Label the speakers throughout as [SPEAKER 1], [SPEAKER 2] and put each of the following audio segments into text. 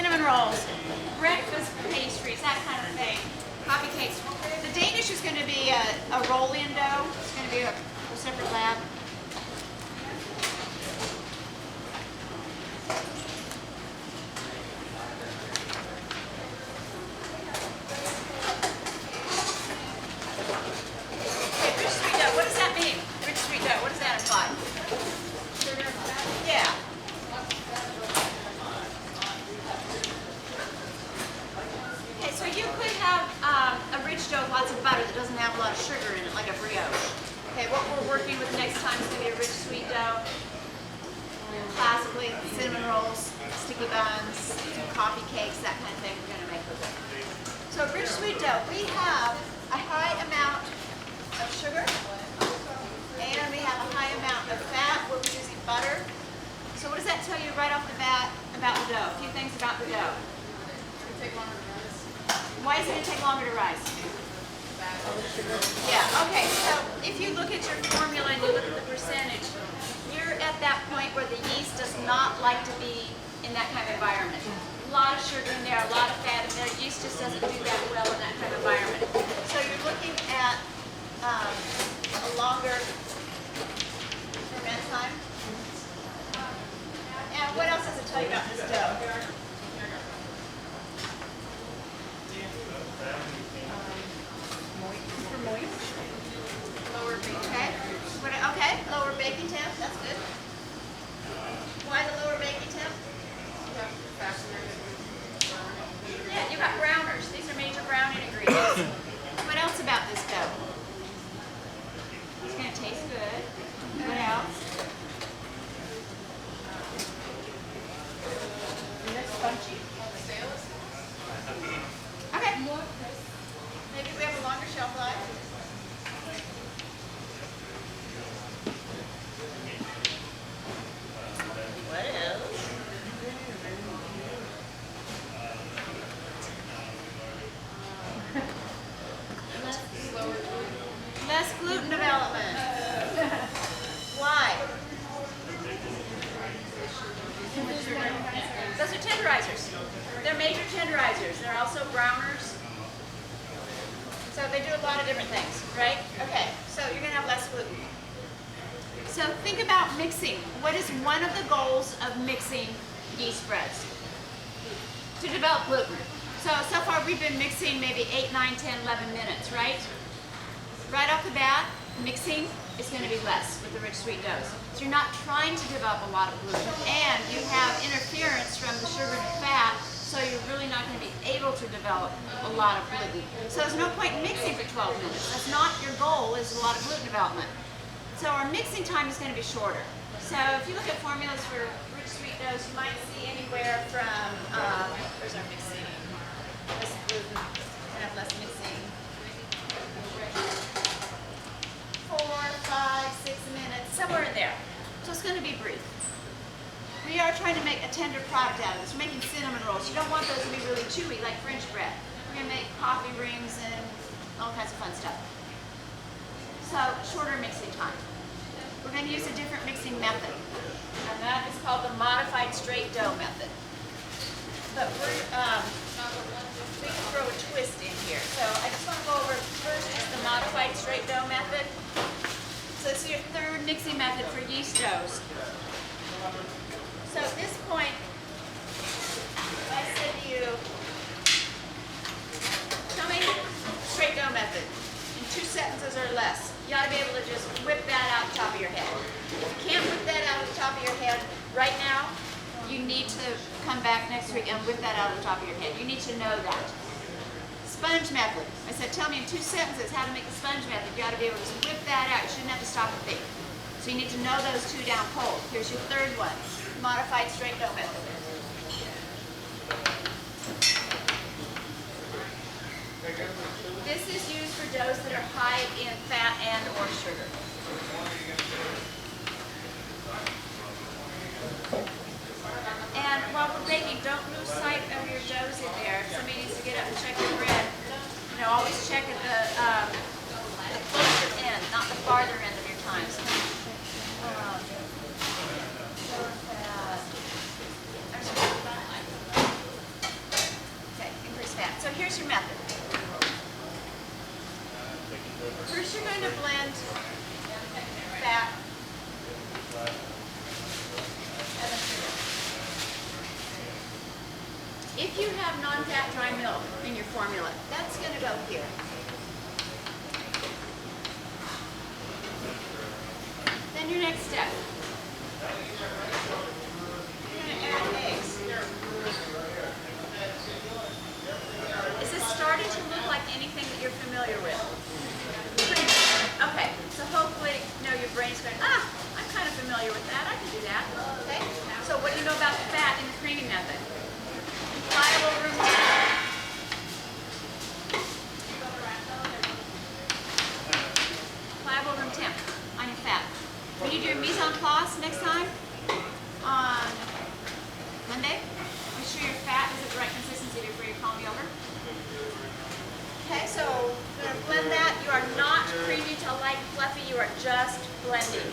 [SPEAKER 1] cinnamon rolls, breakfast pastries, that kind of thing. Coffee cakes. The Danish is going to be a roll-in dough. It's going to be a separate lab. Okay, rich sweet dough. What does that mean? Rich sweet dough. What does that imply? Yeah. Okay, so you could have a rich dough with lots of butter that doesn't have a lot of sugar in it, like a brioche. Okay, what we're working with next time is going to be a rich sweet dough. Classically, cinnamon rolls, sticky buns, coffee cakes, that kind of thing we're going to make with it. So rich sweet dough, we have a high amount of sugar, and we have a high amount of fat. We'll be using butter. So what does that tell you right off the bat about the dough? A few things about the dough. Why is it going to take longer to rise? Yeah, okay, so if you look at your formula and you look at the percentage, you're at that point where the yeast does not like to be in that kind of environment. A lot of sugar in there, a lot of fat in there. Yeast just doesn't do that well in that kind of environment. So you're looking at a longer ferment time. And what else does it tell you about this dough? Lower baking. Okay, lower baking temp. That's good. Why the lower baking temp? Yeah, you got browners. These are major browning ingredients. What else about this dough? It's going to taste good. What else? Spongy. Okay. Maybe we have a longer shelf life. What else? Less gluten development. Why? Those are tenderizers. They're major tenderizers. They're also browners. So they do a lot of different things, right? Okay, so you're going to have less gluten. So think about mixing. What is one of the goals of mixing yeast breads? To develop gluten. So far we've been mixing maybe 8, 9, 10, 11 minutes, right? Right off the bat, mixing is going to be less with the rich sweet doughs. So you're not trying to develop a lot of gluten, and you have interference from the sugar and fat, so you're really not going to be able to develop a lot of gluten. So there's no point in mixing for 12 minutes. That's not your goal, is a lot of gluten development. So our mixing time is going to be shorter. So if you look at formulas for rich sweet doughs, you might see anywhere from, where's our mixing? Less gluten, and have less mixing. 4, 5, 6 minutes, somewhere in there. So it's going to be brief. We are trying to make a tender product out of this. We're making cinnamon rolls. You don't want those to be really chewy like French bread. We're going to make coffee rings and all kinds of fun stuff. So shorter mixing time. We're going to use a different mixing method. And that is called the modified straight dough method. But we can throw a twist in here. So I just want to go over first is the modified straight dough method. So this is your third mixing method for yeast doughs. So at this point, if I said to you, tell me straight dough method in 2 sentences or less, you ought to be able to just whip that out the top of your head. If you can't whip that out of the top of your head right now, you need to come back next week and whip that out of the top of your head. You need to know that. Sponge method. I said, tell me in 2 sentences how to make the sponge method. You ought to be able to just whip that out. You shouldn't have to stop and think. So you need to know those 2 down cold. Here's your third one. Modified straight dough method. This is used for doughs that are high in fat and or sugar. And while we're baking, don't lose sight of your doughs in there. If somebody needs to get up and check your bread, you know, always check at the closer end, not the farther end of your times. here's your method. First you're going to blend fat and the sugar. If you have non-fat dry milk in your formula, that's going to go here. Then your next step. You're going to add eggs. Is this starting to look like anything that you're familiar with? Okay, so hopefully, your brain's going, I'm kind of familiar with that. I can do that. Okay? So what do you know about the fat in the creaming method? Pliable room temp. Pliable room temp on your fat. When you do your mise en place next time, on Monday, make sure your fat is at the right consistency before you call me over. Okay, so we're going to blend that. You are not creamy to light and fluffy. You are just blending.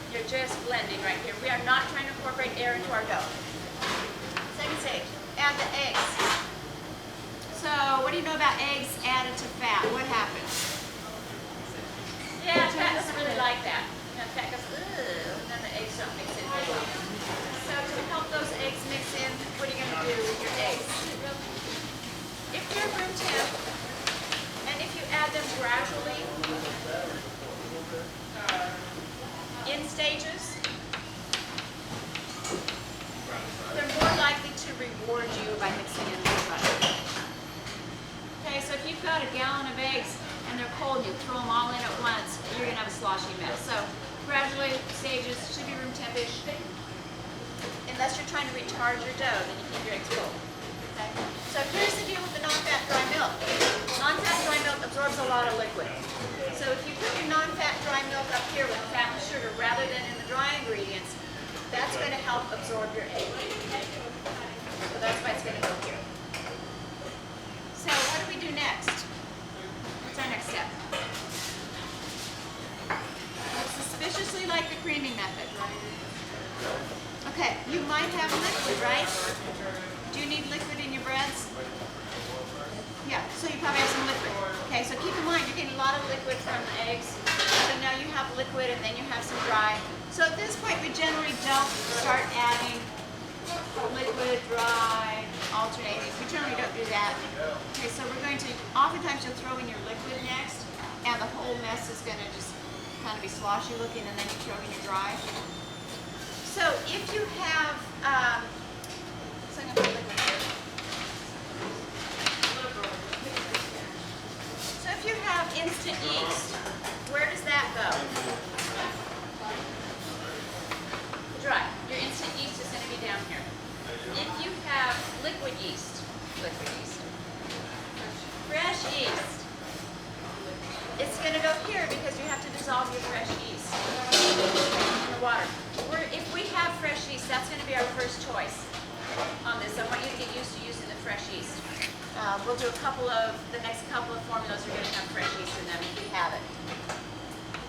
[SPEAKER 1] You're just blending right here. We are not trying to incorporate air into our dough. Second stage, add the eggs. So what do you know about eggs added to fat? What happens? Yeah, fat doesn't really like that. Fat goes, and then the eggs don't mix in very well. So to help those eggs mix in, what are you going to do with your eggs? If you're room temp, and if you add them gradually, in stages, they're more likely to reward you by mixing in the butter. Okay, so if you've got a gallon of eggs and they're cold and you throw them all in at once, you're going to have a sloshy mess. So gradually, stages, should be room temp-ish. Unless you're trying to recharge your dough, then you keep your eggs cold. Okay? So here's the deal with the non-fat dry milk. Non-fat dry milk absorbs a lot of liquid. So if you put your non-fat dry milk up here with fat and sugar rather than in the dry ingredients, that's going to help absorb your egg. So that's why it's going to go here. So what do we do next? What's our next step? It's suspiciously like the creaming method. Okay, you might have liquid, right? Do you need liquid in your breads? Yeah, so you probably have some liquid. Okay, so keep in mind, you're getting a lot of liquid from the eggs. So now you have liquid and then you have some dry. So at this point, we generally don't start adding liquid, dry, alternating. We generally don't do that. Okay, so we're going to, oftentimes you'll throw in your liquid next, and the whole mess is going to just kind of be sloshy looking, and then you throw in your dry. So if you have, so I'm going to put liquid here. So if you have instant yeast, where does that go? Dry. Your instant yeast is going to be down here. If you have liquid yeast, fresh yeast, it's going to go here because you have to dissolve your fresh yeast in the water. If we have fresh yeast, that's going to be our first choice on this. I want you to get used to using the fresh yeast. We'll do the next couple of formulas are going to have fresh yeast in them if we have it.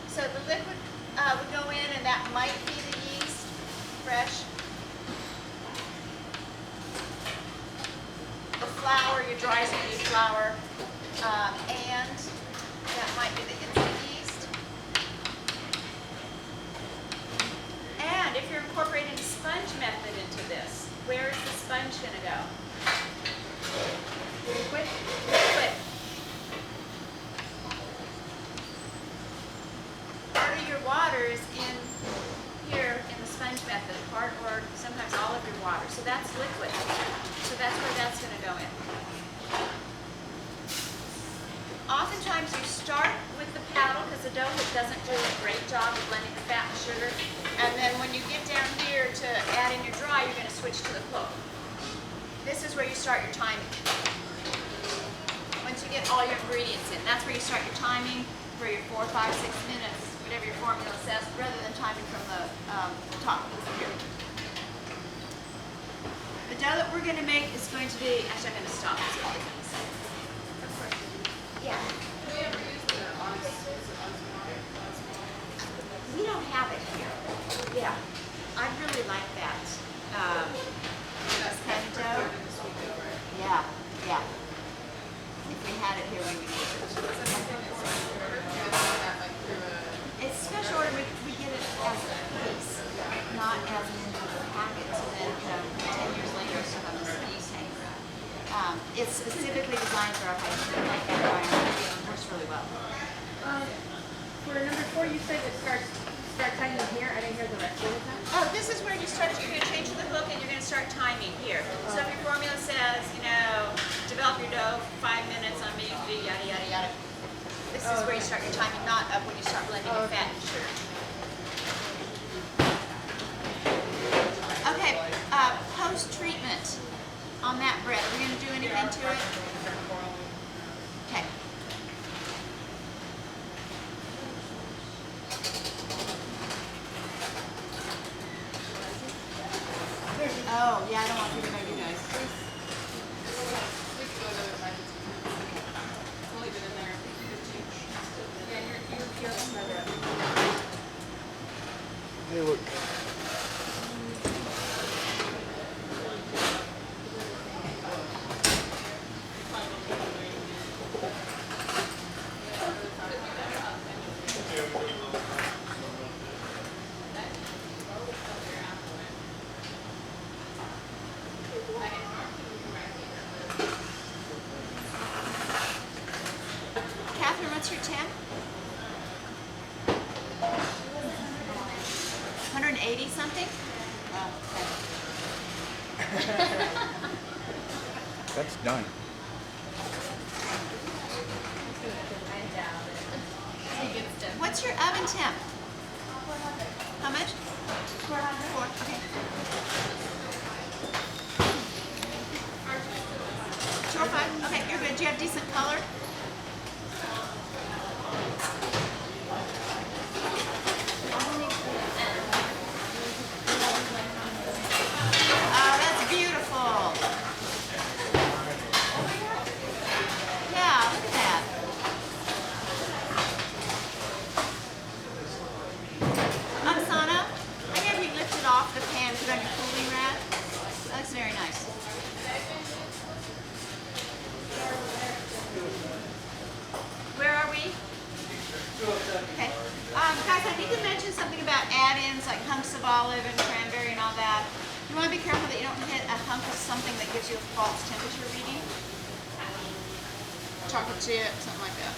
[SPEAKER 1] So the liquid would go in, and that might be the yeast, fresh. The flour, your dry wheat flour, and that might be the instant yeast. And if you're incorporating the sponge method into this, where is the sponge going to go? Liquid. Part of your water is in here in the sponge method, part or sometimes all of your water. So that's liquid. So that's where that's going to go in. Oftentimes you start with the paddle because the dough doesn't do a great job of blending the fat and sugar. And then when you get down here to add in your dry, you're going to switch to the cloak. This is where you start your timing. Once you get all your ingredients in, that's where you start your timing for your 4, 5, 6 minutes, whatever your formula says, rather than timing from the top here. The dough that we're going to make is going to be, actually I'm going to stop this while I'm going to say. Yeah.
[SPEAKER 2] Do we ever use the
[SPEAKER 1] We don't have it here. Yeah. I really like that. This kind of dough. Yeah, yeah. If we had it here, we would use it. It's special order. We get it as a piece, not as an individual packet. So then 10 years later, we still have this piece hanging around. It's specifically designed for our high school environment. It works really well.
[SPEAKER 2] For number 4, you said it start timing here. I didn't hear the rest of the time.
[SPEAKER 1] Oh, this is where you start. You're going to change the hook and you're going to start timing here. So if your formula says, you know, develop your dough 5 minutes on medium heat, yada yada yada. This is where you start your timing, not when you start blending your fat and sugar. Okay, post-treatment on that bread. Are we going to do anything to it? Okay. Oh, yeah, I don't want to forget about you guys.
[SPEAKER 2] We'll leave it in there.
[SPEAKER 3] Hey, look.
[SPEAKER 1] Catherine, what's your temp? 180 something? Oh, okay.
[SPEAKER 3] That's done.
[SPEAKER 1] What's your oven temp? How much? 400. Okay. 205? Okay, you're good. Do you have decent color? Oh, that's beautiful. Yeah, look at that. Sana, I have you lift it off the pan, put it on your cooling rack. That looks very nice. Where are we? Okay. Guys, I need to mention something about add-ins like hunks of olive and cranberry and all that. You want to be careful that you don't hit a hunk of something that gives you a false temperature reading. Chocolate chip, something like that.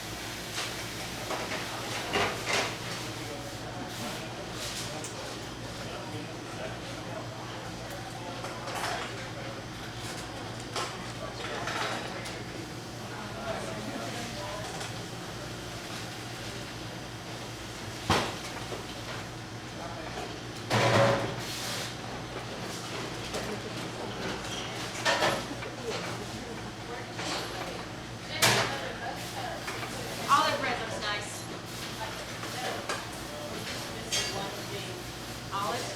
[SPEAKER 1] Olive bread looks nice. Olive?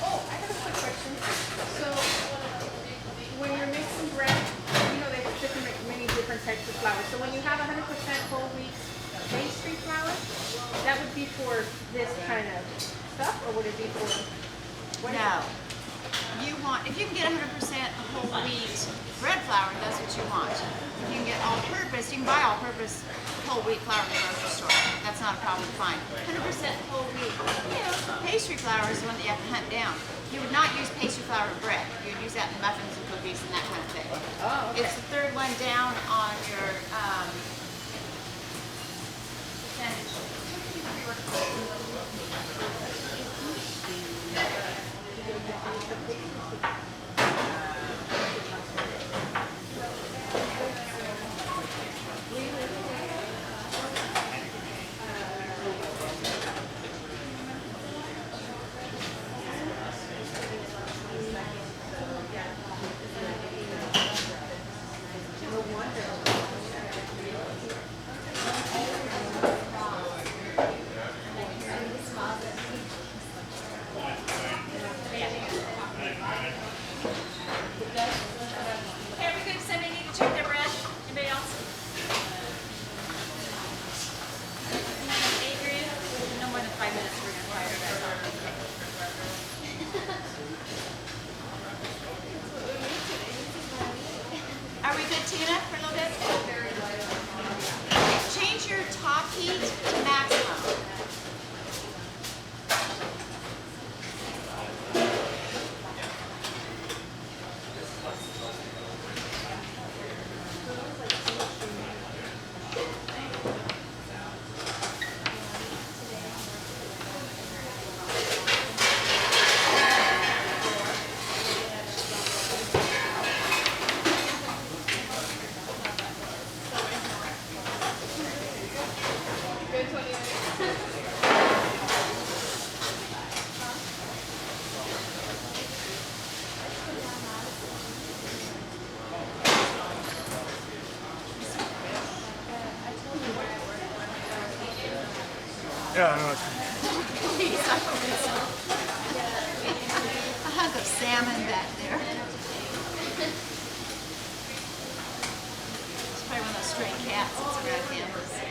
[SPEAKER 2] Oh, I have a quick question. So, when you're mixing bread, you know there's many different types of flour. So when you have 100% whole wheat pastry flour, that would be for this kind of stuff, or would it be for?
[SPEAKER 1] No. You want, if you can get 100% whole wheat bread flour, that's what you want. If you can get all-purpose, you can buy all-purpose whole wheat flour in the grocery store. That's not a problem to find. 100% whole wheat, you know, pastry flour is the one that you have to hunt down. You would not use pastry flour in bread. You would use that in muffins and cookies and that kind of thing.
[SPEAKER 2] Oh, okay.
[SPEAKER 1] It's the third one down on your
[SPEAKER 3] Yeah, no,
[SPEAKER 1] Please, I hope it's a hunk of salmon back there. It's probably one of those stray cats that's around campus.